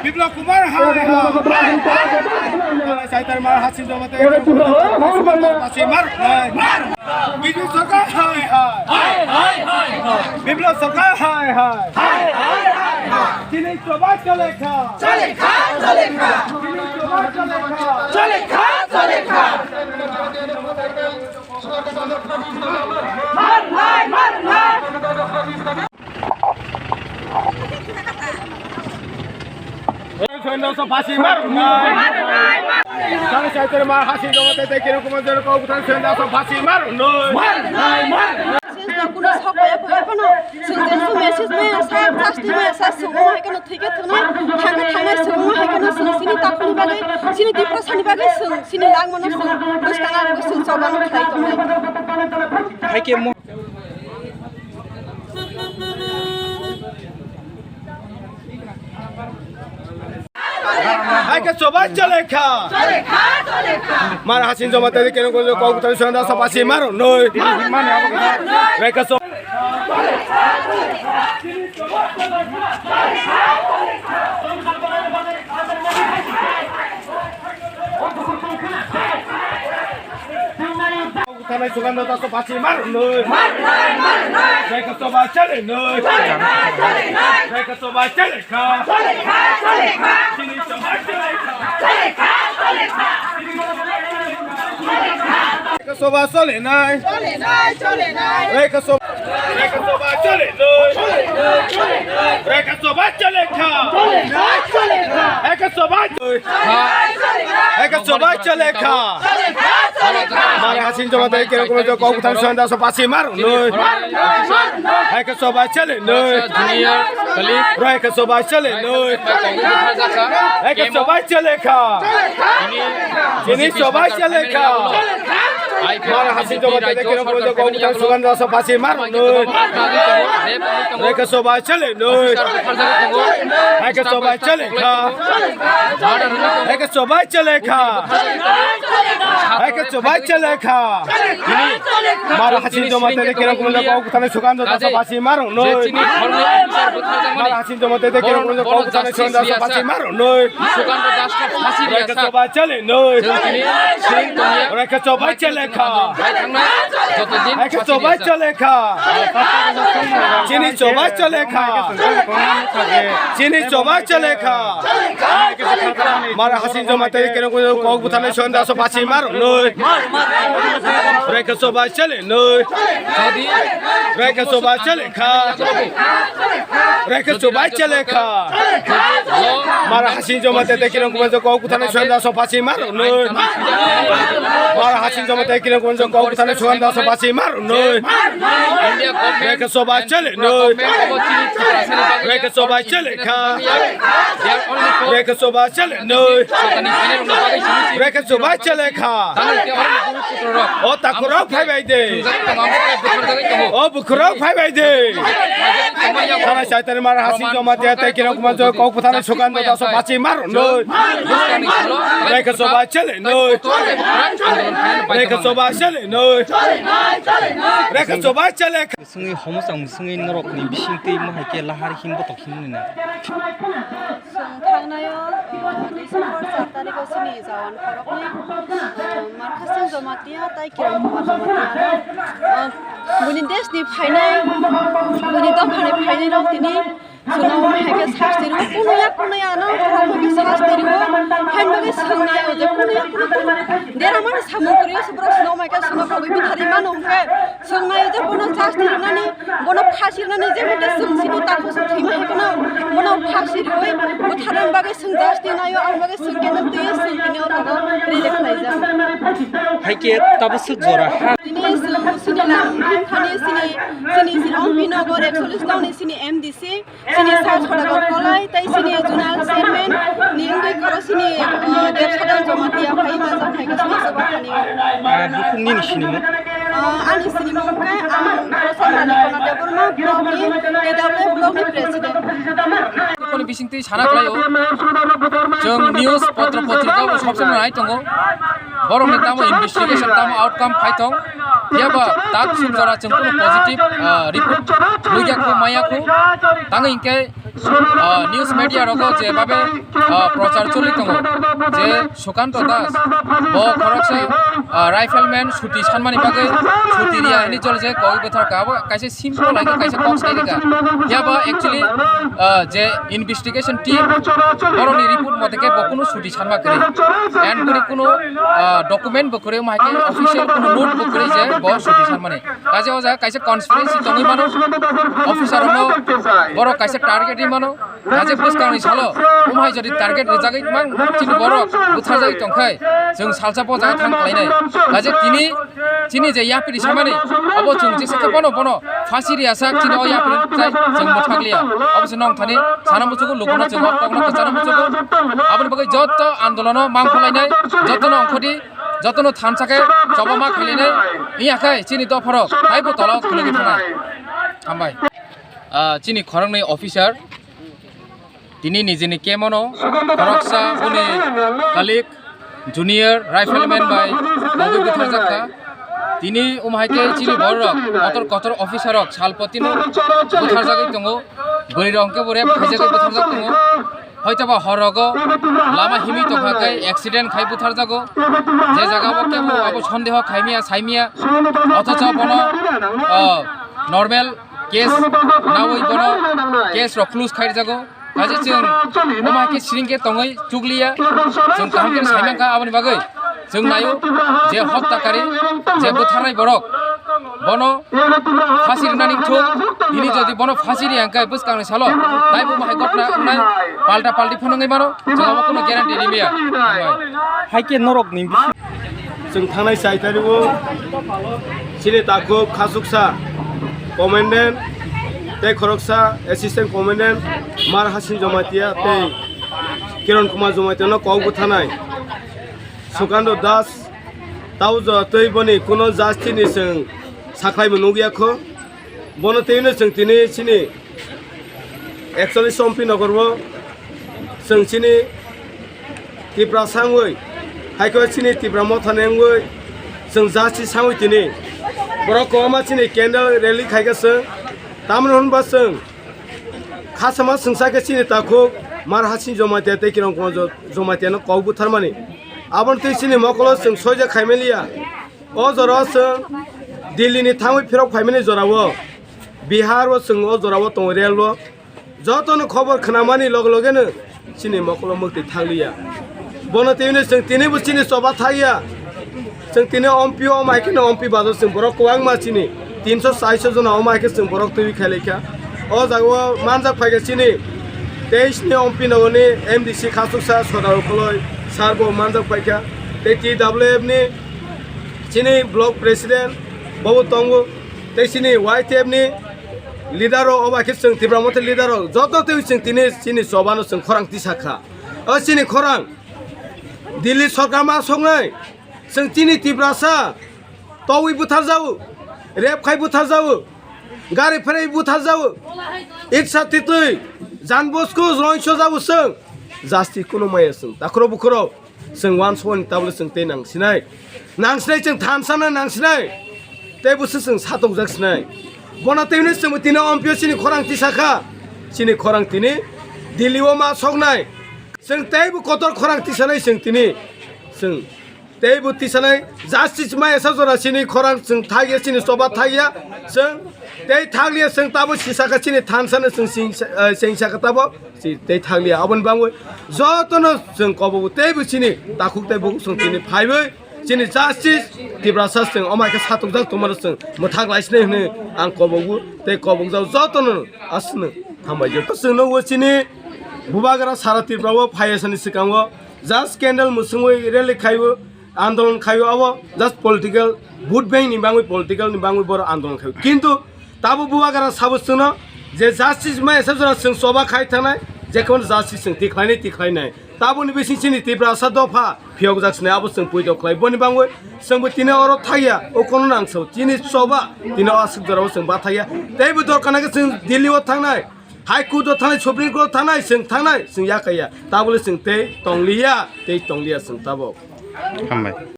বিপ্লব কুমার হায় হায় সাইতার মার হাসি জমাতে হাসি মার বিজু সরকার হায় হায় বিপ্লব সরকার হায় হায় তিনি সবাই চলে খা চলে খা চলে খা তিনি সবাই চলে খা চলে খা চলে খা মার মার মার মার ফাঁসি মার সাইতের মার হাসি জমাতে কিরকম ফাঁসি মার কোনো সকালে কোনো সিনজেসু মেসেজ মে সাব প্লাস্টিক মে সা সুমো হেকনো থিকে থুনা থাকা থামে সুমো হেকনো সিনি তাকুনি বাগে সিনি দিপ্র সানি বাগে সিনি লাং মনো বুস্তানা বুস্তুন সবানো খাই তো হাইকে আইকে সবাই চলে খা মার হাসিন জমাতে কেন কোন কবুতর সন্ধ্যা সপাসি মারো নই মানে রেখা সব থানায় সুগন্ধতা সপাসি মারো নই রেখা সবাই চলে নই রেখা সবাই চলে খা চিনি সবাই চলে খা সবা চলে নাই রেখা সবা চলে রেখা সবা চলে খা রেখা সবা চলে খা মারে হাসিন জমাতে কিরকম কবুতর সন্ধ্যা সপাসি মারো নই রেখা সবা চলে নই রেখা সবা চলে নই রেখা সবা চলে খা চিনি সবাই চলে খা মার হাসি জমাতে কিরকম কবুতর সুগন্ধ সপাসি মারো নই রেখা সবাই চলে নই রেখা সবাই চলে খা রেখা সবাই চলে খা রেখা সবাই চলে খা মার হাসি জমাতে কিরকম কবুতর সুগন্ধ সপাসি মারো নই মার হাসি জমাতে কিরকম কবুতর সুগন্ধ সপাসি মারো নই রেখা সবাই চলে নই রেখা সবাই চলে খা রেখা সবাই চলে খা চিনি সবাই চলে খা চিনি সবাই চলে খা মার হাসি জমাতে কিরকম কবুতর সন্ধ্যা সপাসি মারো নই রেখা সবাই চলে নই রেখা সবাই চলে খা রেখা সবাই চলে খা মার হাসি জমাতে কিরকম কবুতর সন্ধ্যা সপাসি মারো নই মার হাসি জমাতে কিরকম কবুতর সন্ধ্যা সপাসি মারো নই রেখা সবাই চলে নই রেখা সবাই চলে খা রেখা সবাই চলে নই রেখা সবাই চলে খা ও তাকুরাও ফাইবাই দে ও বুকুরাও ফাইবাই দে থানা সাইতার মার হাসি জমাতে কিরকম কবুতর সুগন্ধ সপাসি মারো নই রেখা সবাই চলে নই রেখা সবাই চলে নই রেখা সবাই চলে খা 승의 허무상 승의 너럭니 미싱때 뭐하게 라하리 힘부터 힘내나 थांनाय डिसेम्बर 4 तारिख सिनि जावन खरकनि मार्कासिं जमातिया ताइ किरम कुमार जमातिया बुनि देशनि फाइनाय बुनि दफानि फाइनाय राव तिनि सुनाव हेके सास्तिरु कुनया न खरमनि सास्तिरु फाइनबगे सोंनाय जे कुनया देरामान सामुग्रियो सबरा सुनाव माइका सुनाव बबे बिथारि मानो हे सोंनाय जे बनो सास्तिरनानि बनो फासिरनानि जे मते सोंसिनि ताखो थैमा हेकनो बनो फासिरoi बुथारन बागे सोंजास्तिनायो आं बागे सोंकेन ते सोंकिनेव थागो रिलेक्ट नायजा हाइके ताबसु जरा हा दिनै सिनि नाम थानि सिनि अंबिनगर 41 नावनि सिनि एमडीसी सिनि साउथ खडागर कलाय ताइ सिनि जुनाल चेयरमेन निंगै खरो सिनि देबसादान जमातिया फाइ माजा फाइगा सिनि सभा थानि बुकुंनि निसिनिमो आंनि सिनि मुंखाय आं प्रसाद मालिकना देबरमा ब्लगनि एदावले ब्लगनि प्रेसिडेन्ट कोनि बिसिंति सानाख्लायो जों निउज पत्र पत्रिकाव सबसम नाय दंगो बरंनि तामो इनभेस्टिगेशन तामो आउटकम फाइथं याबा दाग सुनजरा जों कोनो पजिटिव रिपोर्ट लुगियाखौ मायाखौ तांगै इंके নিউজ মিডিয়া রকম যেভাবে প্রচার চলি দङ যে সুকান্ত দাস ব খরকসা রাইফেলম্যান ছুটি সানমানি বাগै ছুটি রিয়া এনি চল যে কই বथार কাব কাইसे सिम्पल लाइक काइसे कम साइरेगा याबा एक्चुअली जे इन्वेस्टिगेशन टीम बरनि रिपोर्ट मतेके बकुनो छुटी सानमा करे एंड गुरि कुनो डकुमेंट बकरे माइके ऑफिशियल कुनो नोट बकरे जे ब छुटी सानमाने काजे ओजा काइसे कन्स्पिरेसी दङै मानो अफिसार नो बर काइसे टार्गेट इ मानो काजे बसकानि सालो उमाय जदि टार्गेट रिजागै मान चिनि बर बुथार जाय तंखाय जों सालसा बजा थां खालायनाय काजे तिनि जे यापिरि सामाने अब जों जेसेके बनो फांसी रियासा चिनि अ यापिरि जाय जों मथागलिया अबसे नंग थानि साना बुचुगु लुगुना जों कगना कचाना बुचुगु आबनि बगै जत आन्दोलन मांखलायनाय जतन अंखदि जतन थानसाके जबमा खालायनाय इयाखाय चिनि दफरक ताइबो तल खुलगि थानाय हामबाय चिनि खरंनै अफिसार तिनि निजेनि केमनो खरकसा बुनि कालिक जूनियर राइफलमैन बाय नगै बुथार जाका তিনি উমাইকে চিনি বড়ক কতর অফিসারক সালপতিনো বুথার জায়গায় দङ বৈ রংকে বরে ফাইজাকে বুথার জাগ দङ হয়তোবা হরগ লামা হিমি তখাকে অ্যাক্সিডেন্ট খাই বুথার জাগো যে জায়গাবো কেবো আবো সন্দেহ খাইমিয়া সাইমিয়া অথচ বন নরমাল কেস নাওই বন কেস রক্লুস খাই জাগো কাজে जों उमाइके सिरिंके दङै चुगलिया जों काहामके साइमांका आबनि बागै जों नायो जे हत्याकारी जे बुथारनाय बरक बनो फांसी रिनानि थुक दिनै जदि बनो फांसी रियांकाय बसकांनि सालो ताइबो माहाय घटना उनाय पाल्टा पाल्टी फनङै मानो जों आबो कोनो ग्यारान्टि दिमिया हाइके नरकनि जों थांनाय साइटारिबो सिनि ताखो खासुकसा कमान्डेन्ट ते खरकसा एसिस्टेंट कमान्डेंट मार हासिन जमातिया ते किरण कुमार जमातिया कौ थानाय सुकान्त दास ताउ तै बनि कुनो जास्तिनि जों साख्लाय मोनुगियाखो बनो तेनो जों तिनि सिनि एक्चुअली सम्पि नगरबो जों सिनि तिब्रा सांगै हाइको सिनि तिब्रा मथानेंगै जों जास्ति सांगै तिनि बरक कमा सिनि केन्डेल रैली खाइगासो तामन होनबा जों खासमा संसाके सिनि ताखो मार हासिन जमातिया ते किरण कुमार जमातियानो कौ बुथारमानि आबन ते सिनि मकल जों सयजा खाइमेलिया अ जरा जों दिल्लीनि थाङै फिराव खाइमेनि जरावो बिहार व जों अ जरावो दङ रेलवो जतनो खबर खोनामानि लगे लगेनो सिनि मकल मक्ति थांलिया बनो तेनो जों तिनिबो सिनि सभा थाइया जों तिनि एमपि माइकिनो एमपि बाजो जों बरक कोआं मासिनि 300-400 जना अमाइके जों बरक तै खाइलेखा अ जागो मानजा फाइगासिनि 23 नि एमपि नगनि एमडीसी खासुकसा सदारखलै सारबो मानजा फाइखा ते टीडब्ल्यूएफ नि सिनि ब्लक प्रेसिडेंट बाबु तंगु ते सिनि वाइटीएफ नि लिडार अबाके जों तिब्रामते लिडार जत तै जों तिनि सिनि सबानो जों खरां तिसाखा अ सिनि खरां दिल्ली सरकार मा संनाय जों तिनि तिब्रासा तवि बुथार जाउ रेप खाइ बुथार जाउ गारि फेरै बुथार जाउ इच्छा तितै जानबुसको रयस जाउ जों जास्ति कुनो माया जों दाखरो बुखरो जों वान सन ताबल जों ते नांसिनाय जों थानसाना नांसिनाय ते बुसु जों सातक जाखसिनाय बना तेने जों तिने एमपि सिनि खरां तिसाखा सिनि खरां तिनि दिल्लीआव मा सगनाय जों तेबो कतर खरां तिसानाय जों तिनि जों तेबो तिसानाय जास्टिस मा एसा जरा सिनि खरां जों थागिया सिनि सभा थागिया जों ते थागलिया जों ताबो सिसाखा सिनि थानसाना जों सिंसाखा ताबो ते थागलिया आबन बांगो जतनो जों कबो तेबो सिनि दाखुक तेबो जों तिनि फाइबै सिनि जास्टिस तिब्रासा जों अमाइके सातक जाक तमर जों मोथाग लाइसने होनो आं कबो ते कबो जाव जतनो आसनो हामबाय जत जोंनो सिनि बुबागरा सारा तिब्राव फायसानि सिगाङाव जास्ट स्केन्डेल मुसुङै रेलि खाइबो आन्दोलन खायो अब जस्ट पलिटिकल भोट बैंक निबाङै पलिटिकल निबाङै बर आन्दोलन खायो किन्तु ताबो बुबागरा साबुसनो जे जास्टिस मा एसा जरा जों सभा खाइ थानाय जेखौन जास्टिस जों तिख्लायनाय ताबोनि बेसिनि तिब्रासा दफा फियग जाखसने आबो जों पुइद खाइ बनि बाङै जोंबो तिने अर थाया ओ कोनो नांसौ तिनि सभा तिने आसक जराव जों बा थाया तेबो दरकानाके जों दिल्लीआव थांनाय हाई कोर्टआव थानाय सुप्रिम कोर्टआव थानाय जों याखाया ताबोले जों ते तंलिया जों ताबो हामबाय।